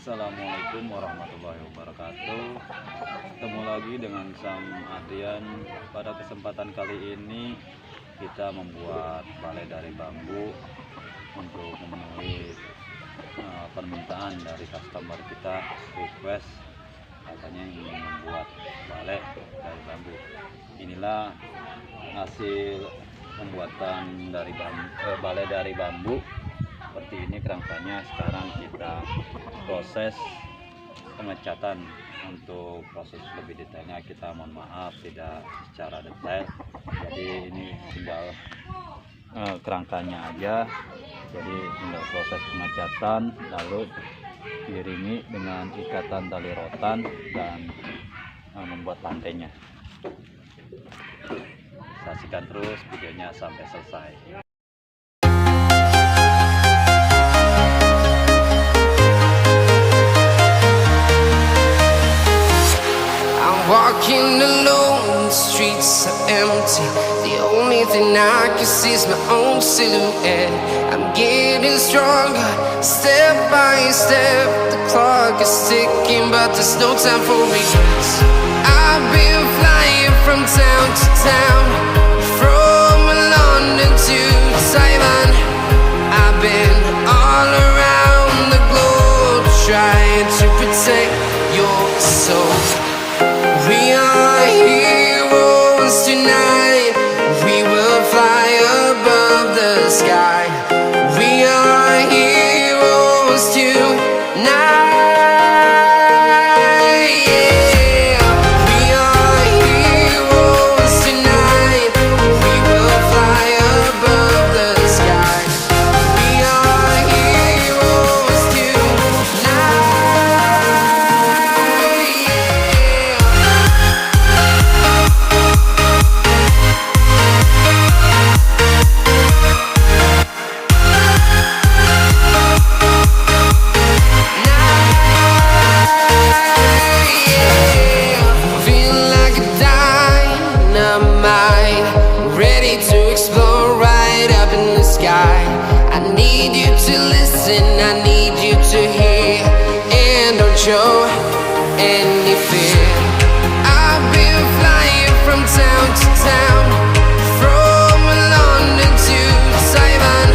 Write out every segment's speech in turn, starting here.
Assalamualaikum warahmatullahi wabarakatuh. Ketemu lagi dengan Sam Adrian. Pada kesempatan kali ini kita membuat bale dari bambu untuk memenuhi permintaan dari customer kita, request katanya ingin membuat bale dari bambu. Inilah hasil pembuatan dari bale dari bambu. Seperti ini kerangkanya. Sekarang kita proses pengecatan. Untuk proses lebih detailnya kita mohon maaf tidak secara detail, jadi ini tinggal kerangkanya aja. Jadi tinggal proses pengecatan, lalu diiringi dengan ikatan tali rotan dan membuat lantainya. Saksikan terus videonya sampai selesai. Walking alone, the streets are empty. The only thing I can see is my own silhouette. I'm getting stronger, step by step. The clock is ticking, but there's no time for regrets. I've been flying from town to town, from London to Taiwan. I've been all around the globe, trying to protect your soul. We are heroes tonight. We will fly above the sky. We are heroes tonight. Yeah. We are heroes tonight. We will fly above the sky. We are heroes tonight. I need you to listen, I need you to hear, and don't show any fear. I've been flying from town to town, from London to Taiwan.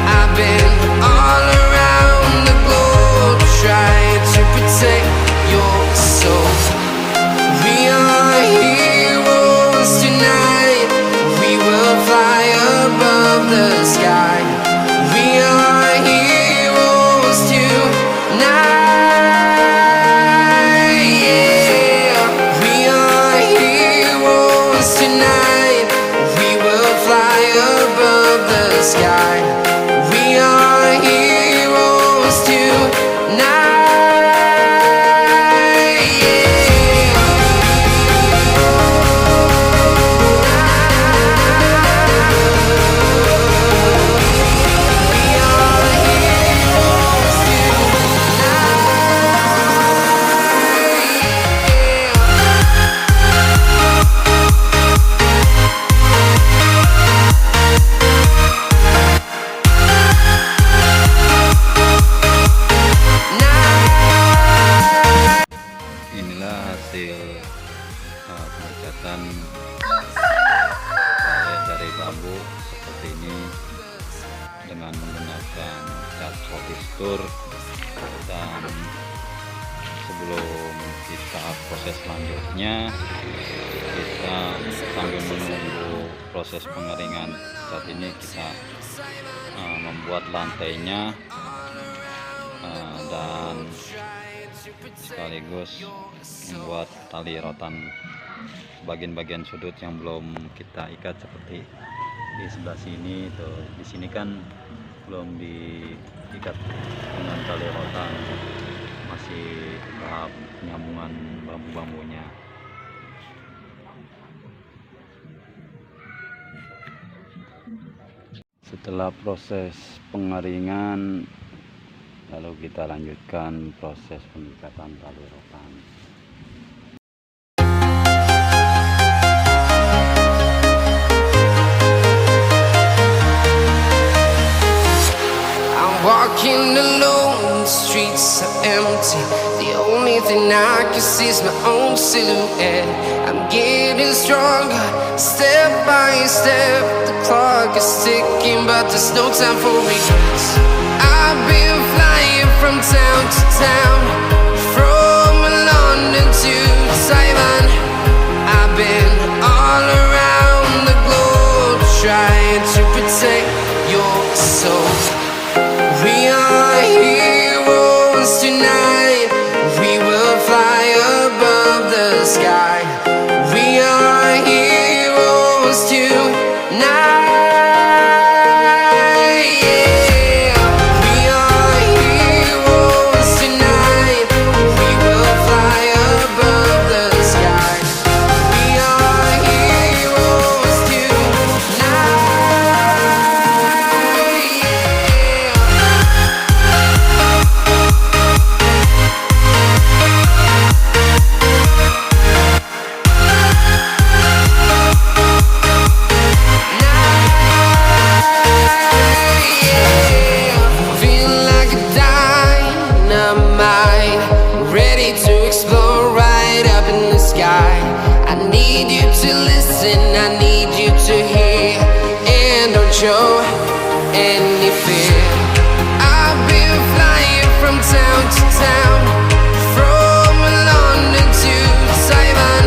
I've been all around the globe, trying to protect your soul. We are heroes tonight. We will fly above the sky. We are heroes tonight. Yeah. We are heroes tonight. We will fly above the sky. We are heroes tonight. Inilah hasil pengecatan bale dari bambu seperti ini dengan menggunakan cat polistur. Dan sebelum kita proses selanjutnya, kita sambil menunggu proses pengeringan, saat ini kita membuat lantainya dan sekaligus membuat tali rotan bagian-bagian sudut yang belum kita ikat, seperti di sebelah sini tuh. Di sini kan belum diikat dengan tali rotan, masih tahap penyambungan bambu-bambunya. Setelah proses pengeringan, lalu kita lanjutkan proses pengikatan tali rotan. Walking alone, the streets are empty. The only thing I can see is my own silhouette. I'm getting stronger, step by step. The clock is ticking, but there's no time for regrets. I've been flying from town to town, from London to Taiwan. I've been all around the globe, trying to protect your soul. We are heroes tonight. We will fly above the sky. We are heroes tonight. Yeah. We are heroes tonight. We will fly above the sky. We are heroes tonight. Feeling like a dynamite, ready to explode right up in the sky. I need you to listen, I need you to hear, and don't show any fear. I've been flying from town to town, from London to Taiwan.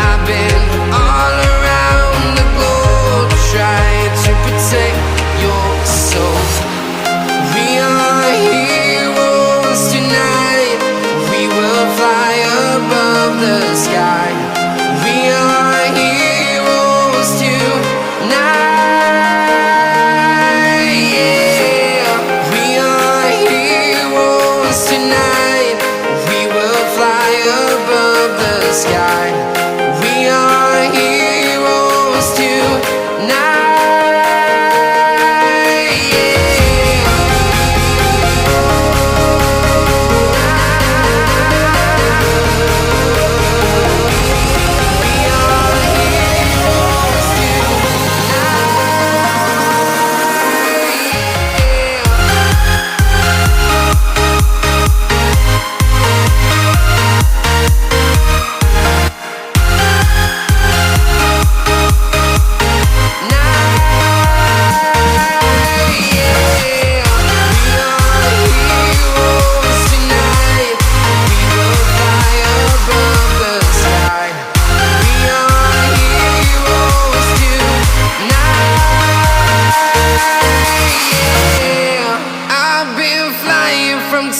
I've been all around the globe, trying to protect your soul. We are heroes tonight. We will fly above the sky. We are heroes tonight. Yeah. We are heroes tonight. We will fly above the sky. We are heroes tonight.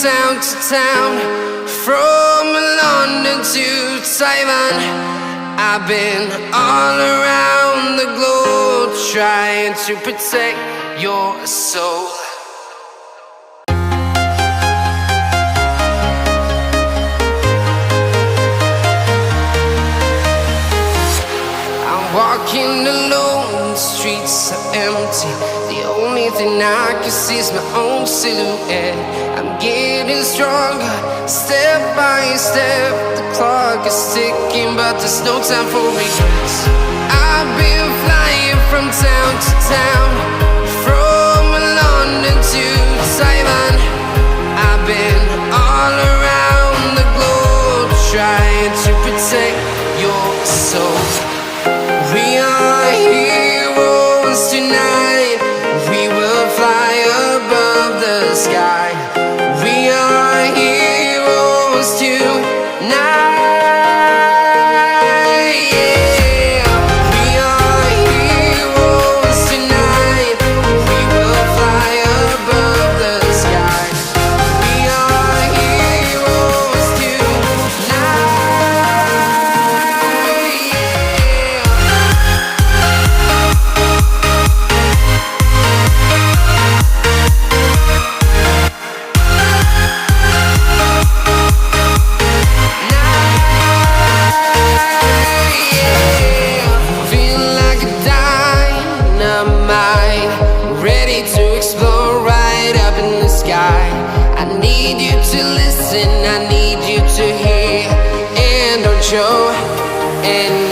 Town to town, from London to Taiwan. I've been all around the globe, trying to protect your soul. I'm walking alone, the streets are empty. The only thing I can see is my own silhouette. I'm getting stronger, step by step. The clock is ticking, but there's no time for regrets. I've been flying from town to town, from London to Taiwan. I've been all around the globe, trying to protect your soul. We are heroes tonight. We will fly above the sky. We are heroes tonight. Yeah. We are heroes tonight. We will fly above the sky. We are heroes tonight. Feeling like a dynamite, ready to explode right up in the sky. I need you to listen, I need you to hear, and don't show any